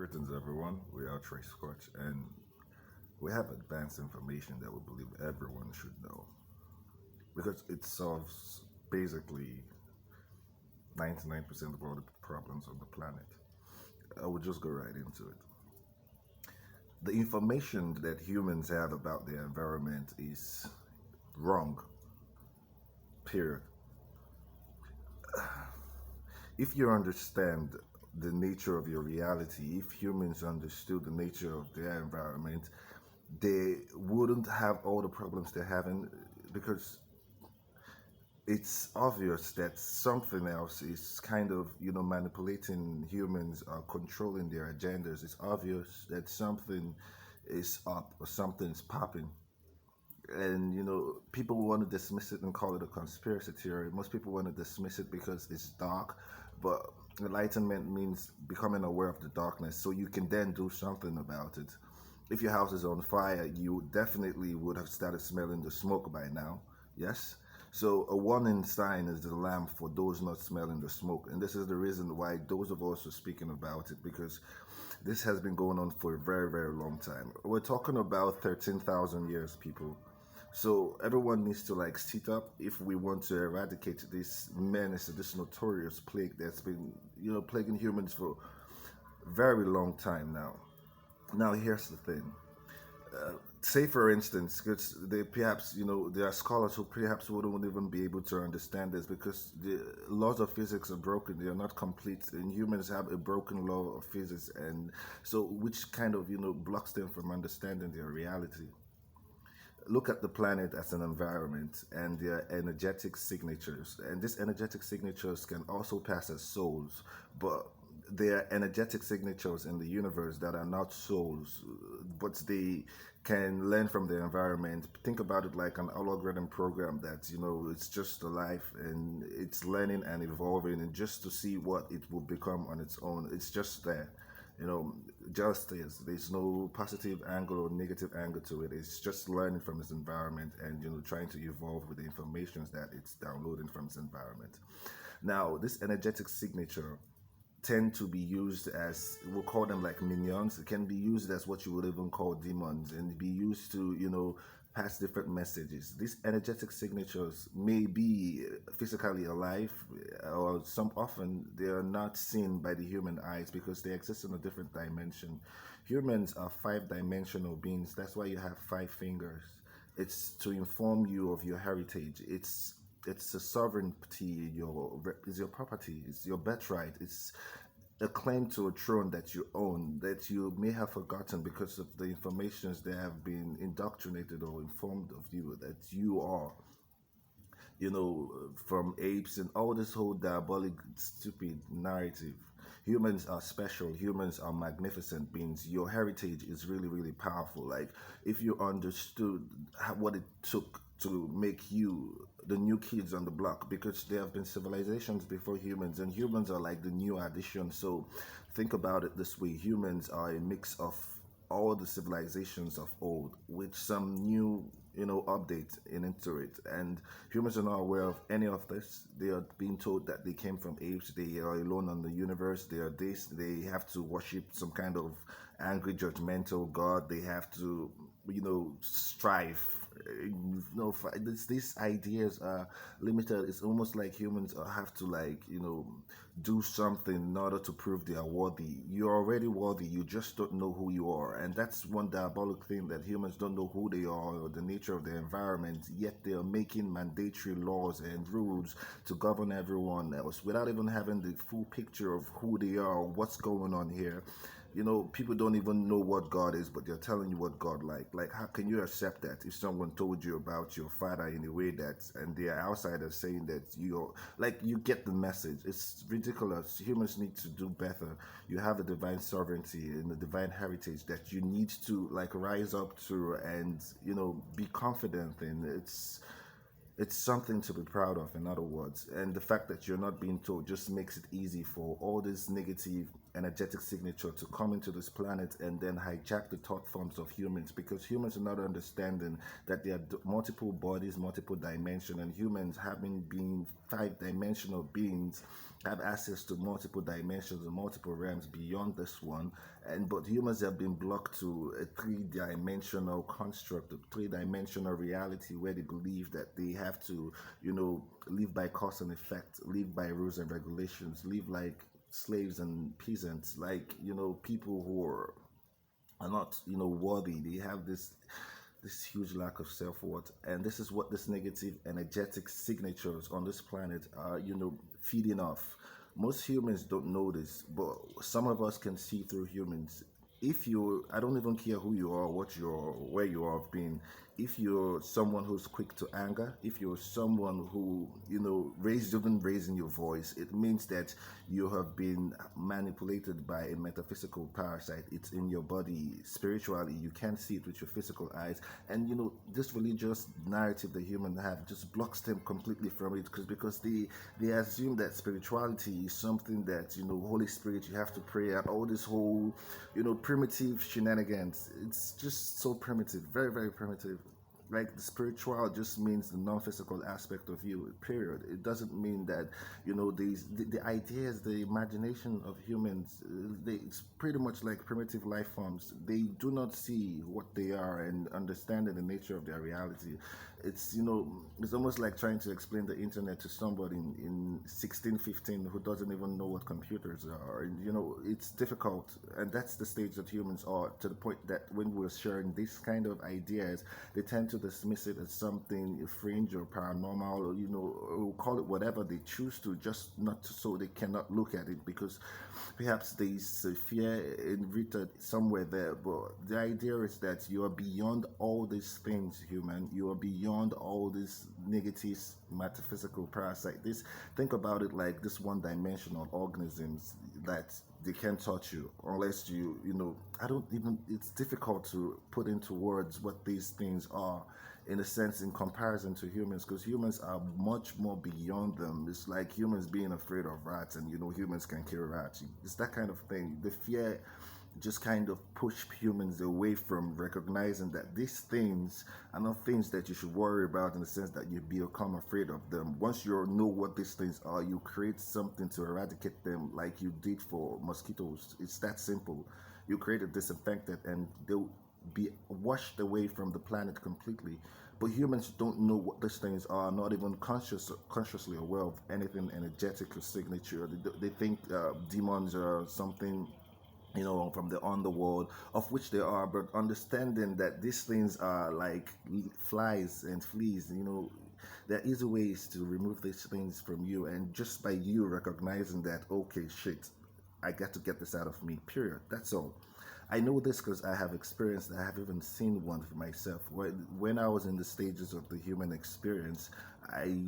Greetings, everyone. We are Trace Scotch, and we have advanced information that we believe everyone should know because it solves basically 99% of all the problems on the planet. I will just go right into it. The information that humans have about their environment is wrong, period. If you understand the nature of your reality, if humans understood the nature of their environment, they wouldn't have all the problems they're having because it's obvious that something else is kind of manipulating humans or controlling their agendas. It's obvious that something is up or something's popping, and people want to dismiss it and call it a conspiracy theory. Most people want to dismiss it because it's dark, but enlightenment means becoming aware of the darkness so you can then do something about it. If your house is on fire, you definitely would have started smelling the smoke by now. Yes. So a warning sign is the lamp for those not smelling the smoke, and this is the reason why those of us are speaking about it, because this has been going on for a very, very long time. We're talking about 13,000 years, people. So everyone needs to like sit up if we want to eradicate this menace, this notorious plague that's been, plaguing humans for a very long time now. Now here's the thing. Say for instance, because they perhaps there are scholars who perhaps wouldn't even be able to understand this because the laws of physics are broken; they are not complete, and humans have a broken law of physics, and so which kind of blocks them from understanding their reality. Look at the planet as an environment and their energetic signatures. And these energetic signatures can also pass as souls, but they are energetic signatures in the universe that are not souls, but they can learn from the environment. Think about it like an algorithm program that, it's just alive and it's learning and evolving, and just to see what it will become on its own. It's just there you know, just is. There's no positive angle or negative angle to it. It's just learning from its environment and trying to evolve with the information that it's downloading from its environment. Now, this energetic signature tend to be used as, we'll call them like minions. It can be used as what you would even call demons, and be used to pass different messages. These energetic signatures may be physically alive, or some often they are not seen by the human eyes because they exist in a different dimension. Humans are five-dimensional beings. That's why you have five fingers. It's to inform you of your heritage. It's a sovereignty. Is your property. It's your birthright. It's a claim to a throne that you own, that you may have forgotten because of the informations that have been indoctrinated or informed of you, that you are from apes and all this whole diabolic, stupid narrative. Humans are special. Humans are magnificent beings. Your heritage is really, really powerful. Like, if you understood what it took to make you the new kids on the block, because there have been civilizations before humans, and humans are like the new addition. So think about it this way: humans are a mix of all the civilizations of old with some new update into it, and humans are not aware of any of this. They are being told that they came from apes, they are alone on the universe, they are this, they have to worship some kind of angry judgmental god, they have to strive. These ideas are limited. It's almost like humans have to like do something in order to prove they are worthy. You're already worthy, you just don't know who you are. And that's one diabolic thing, that humans don't know who they are or the nature of their environment, yet they are making mandatory laws and rules to govern everyone else without even having the full picture of who they are, what's going on here. People don't even know what God is, but they're telling you what God like. How can you accept that if someone told you about your father in a way that, and they are outsiders saying that you're like, you get the message? It's ridiculous. Humans need to do better. You have a divine sovereignty and a divine heritage that you need to like rise up to, and be confident in. It's something to be proud of, in other words. And the fact that you're not being told just makes it easy for all this negative energetic signature to come into this planet and then hijack the thought forms of humans, because humans are not understanding that there are multiple bodies, multiple dimensions, and humans, having been five-dimensional beings, have access to multiple dimensions and multiple realms beyond this one, and but humans have been blocked to a three-dimensional construct, a three-dimensional reality where they believe that they have to, live by cause and effect, live by rules and regulations, live like slaves and peasants, like people who are not worthy. They have this huge lack of self-worth, and this is what this negative energetic signatures on this planet are feeding off. Most humans don't know this, but some of us can see through humans. If you I don't even care who you are, what you're where you have been. If you're someone who's quick to anger, if you're someone who even raising your voice, it means that you have been manipulated by a metaphysical parasite. It's in your body spiritually. You can't see it with your physical eyes, and this religious narrative that humans have just blocks them completely from it, because they assume that spirituality is something that Holy Spirit, you have to pray, and all this whole primitive shenanigans. It's just so primitive, very, very primitive. Like, the spiritual just means the non-physical aspect of you, period. It doesn't mean that the ideas, the imagination of humans, it's pretty much like primitive life forms. They do not see what they are and understanding the nature of their reality. It's almost like trying to explain the internet to somebody in 1615 who doesn't even know what computers are. And, it's difficult, and that's the stage that humans are, to the point that when we're sharing these kind of ideas, they tend to dismiss it as something fringe or paranormal, or or call it whatever they choose to, just not to, so they cannot look at it, because perhaps there's a fear written somewhere there. But the idea is that you are beyond all these things, human. You are beyond all these negative metaphysical parasite. This Think about it like this one-dimensional organisms that they can't touch you unless I don't even, it's difficult to put into words what these things are, in a sense, in comparison to humans, because humans are much more beyond them. It's like humans being afraid of rats, and humans can kill rats. It's that kind of thing. The fear just kind of push humans away from recognizing that these things are not things that you should worry about, in the sense that you become afraid of them. Once you know what these things are, you create something to eradicate them, like you did for mosquitoes. It's that simple. You create a disinfectant, and they'll be washed away from the planet completely. But humans don't know what these things are, not even consciously aware of anything energetic or signature. They think demons are something from the underworld, of which they are, but understanding that these things are like flies and fleas, there are easy ways to remove these things from you, and just by you recognizing that, okay, shit, I got to get this out of me, period. That's all. I know this because I have experienced, I have even seen one for myself. When I was in the stages of the human experience,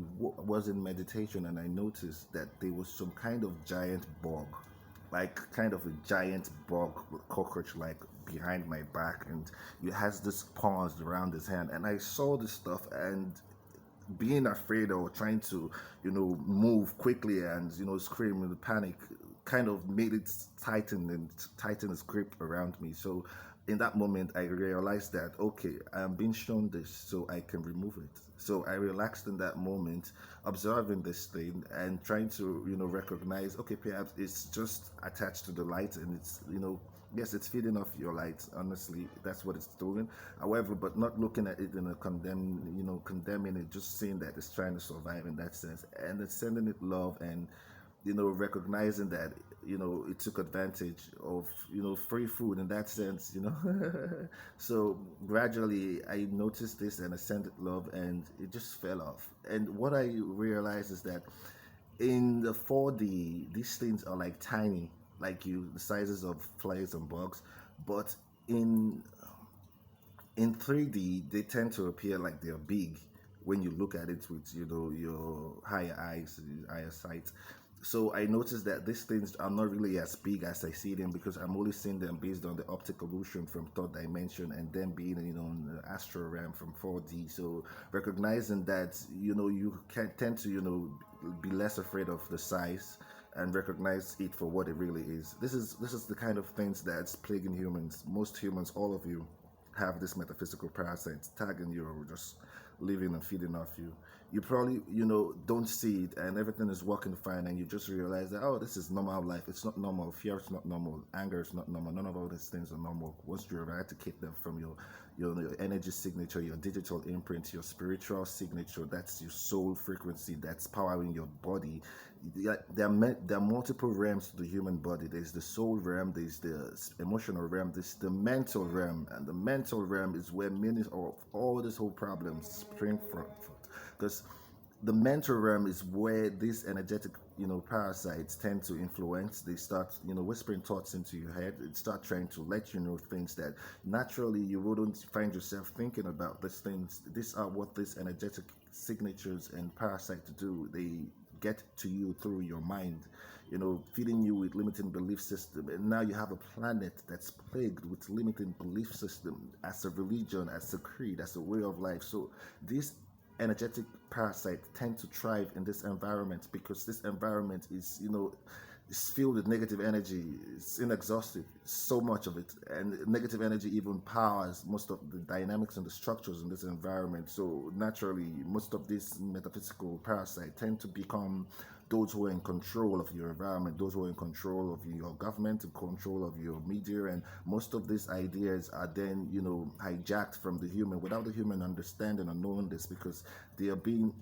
was in meditation, and I noticed that there was some kind of giant bug, like kind of a giant bug, cockroach, like behind my back, and it has this paws around his hand. And I saw this stuff, and being afraid or trying to move quickly and scream in the panic, kind of made it tighten its grip around me. So in that moment, I realized that, okay, I am being shown this, so I can remove it. So I relaxed in that moment, observing this thing and trying to recognize, okay, perhaps it's just attached to the light, and it's yes, it's feeding off your light. Honestly, that's what it's doing. However, but not looking at it in a condemning it, just saying that it's trying to survive in that sense, and it's sending it love, and recognizing that it took advantage of free food in that sense. So gradually I noticed this, and I sent it love, and it just fell off. And what I realized is that in the 4D, these things are like tiny, like the sizes of flies and bugs, but in in 3D, they tend to appear like they're big when you look at it with your higher eyes, higher sight. So I noticed that these things are not really as big as I see them, because I'm only seeing them based on the optic illusion from third dimension, and then being in the astral realm from 4D. So recognizing that you can tend to be less afraid of the size, and recognize it for what it really is. This is the kind of things that's plaguing humans. Most humans, all of you, have this metaphysical parasites tagging you, or just living and feeding off you. You probably, don't see it and everything is working fine, and you just realize that, oh, this is normal life. It's not normal. Fear is not normal. Anger is not normal. None of all these things are normal. Once you eradicate them from your energy signature, your digital imprint, your spiritual signature, that's your soul frequency that's powering your body. There are multiple realms to the human body. There's the soul realm, there's the emotional realm, there's the mental realm, and the mental realm is where many of all these whole problems spring from. Because the mental realm is where these energetic, parasites tend to influence. They start, whispering thoughts into your head. They start trying to let you know things that naturally you wouldn't find yourself thinking about. These things, these are what these energetic signatures and parasites do. They get to you through your mind, feeding you with limiting belief system. And now you have a planet that's plagued with limiting belief system as a religion, as a creed, as a way of life. So these energetic parasites tend to thrive in this environment because this environment is filled with negative energy. It's inexhaustive, so much of it, and negative energy even powers most of the dynamics and the structures in this environment. So naturally, most of these metaphysical parasites tend to become those who are in control of your environment, those who are in control of your government, in control of your media, and most of these ideas are then, hijacked from the human without the human understanding or knowing this, because they are being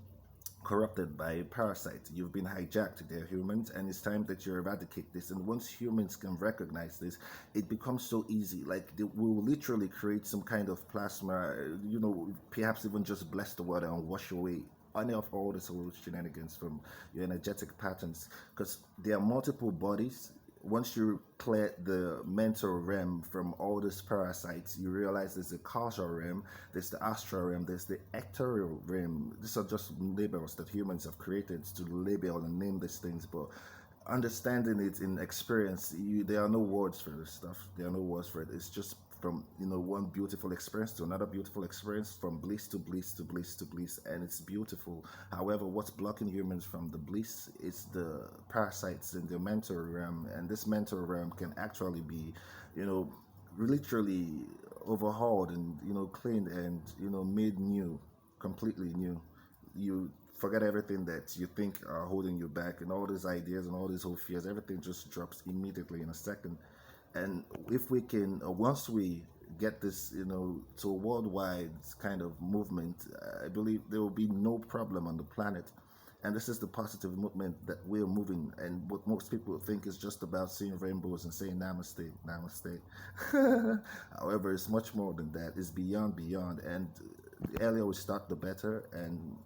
corrupted by parasites. You've been hijacked. They're humans, and it's time that you eradicate this. And once humans can recognize this, it becomes so easy. Like, they will literally create some kind of plasma, perhaps even just bless the water and wash away any of all this whole shenanigans from your energetic patterns, because there are multiple bodies. Once you clear the mental realm from all these parasites, you realize there's the causal realm, there's the astral realm, there's the ethereal realm. These are just labels that humans have created to label and name these things, but understanding it in experience, there are no words for this stuff. There are no words for it. It's just from one beautiful experience to another beautiful experience, from bliss to bliss to bliss to bliss, and it's beautiful. However, what's blocking humans from the bliss is the parasites in the mental realm, and this mental realm can actually be, you know literally overhauled and cleaned and made new, completely new. You forget everything that you think are holding you back, and all these ideas and all these whole fears, everything just drops immediately in a second. And if we can, once we get this, to a worldwide kind of movement, I believe there will be no problem on the planet. And this is the positive movement that we're moving. And what most people think is just about seeing rainbows and saying namaste, namaste. However, it's much more than that. It's beyond. And the earlier we start, the better. And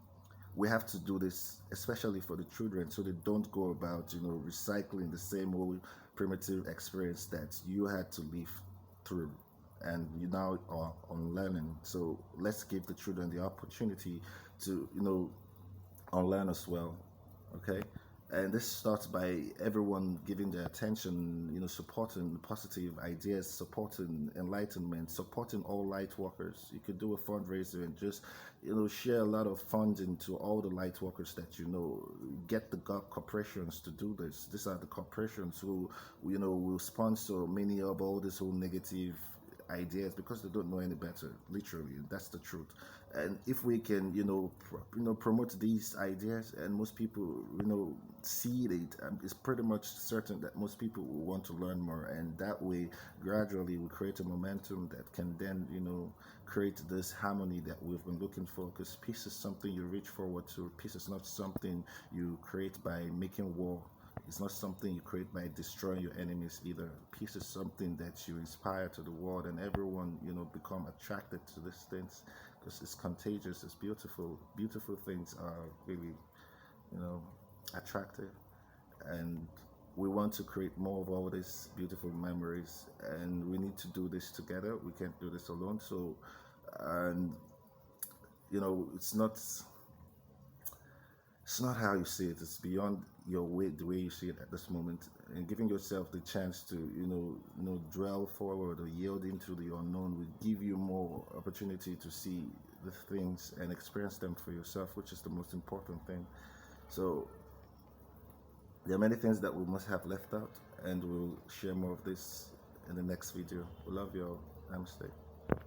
we have to do this, especially for the children, so they don't go about, recycling the same old primitive experience that you had to live through, and you now are unlearning. So let's give the children the opportunity to, unlearn as well. Okay. And this starts by everyone giving their attention, supporting positive ideas, supporting enlightenment, supporting all light workers. You could do a fundraiser and just, share a lot of funding to all the light workers that get the corporations to do this. These are the corporations who, will sponsor many of all this whole negative ideas because they don't know any better. Literally, that's the truth. And if we can, promote these ideas, and most people, see it, it's pretty much certain that most people will want to learn more. And that way, gradually, we create a momentum that can then, create this harmony that we've been looking for. Because peace is something you reach forward to. Peace is not something you create by making war. It's not something you create by destroying your enemies either. Peace is something that you inspire to the world, and everyone, become attracted to these things because it's contagious. It's beautiful. Beautiful things are really, attractive, and we want to create more of all these beautiful memories, and we need to do this together. We can't do this alone. So, and it's not how you see it. It's beyond your way, the way you see it at this moment, and giving yourself the chance to, dwell forward or yield into the unknown will give you more opportunity to see the things and experience them for yourself, which is the most important thing. So there are many things that we must have left out, and we'll share more of this in the next video. We love you all. Namaste.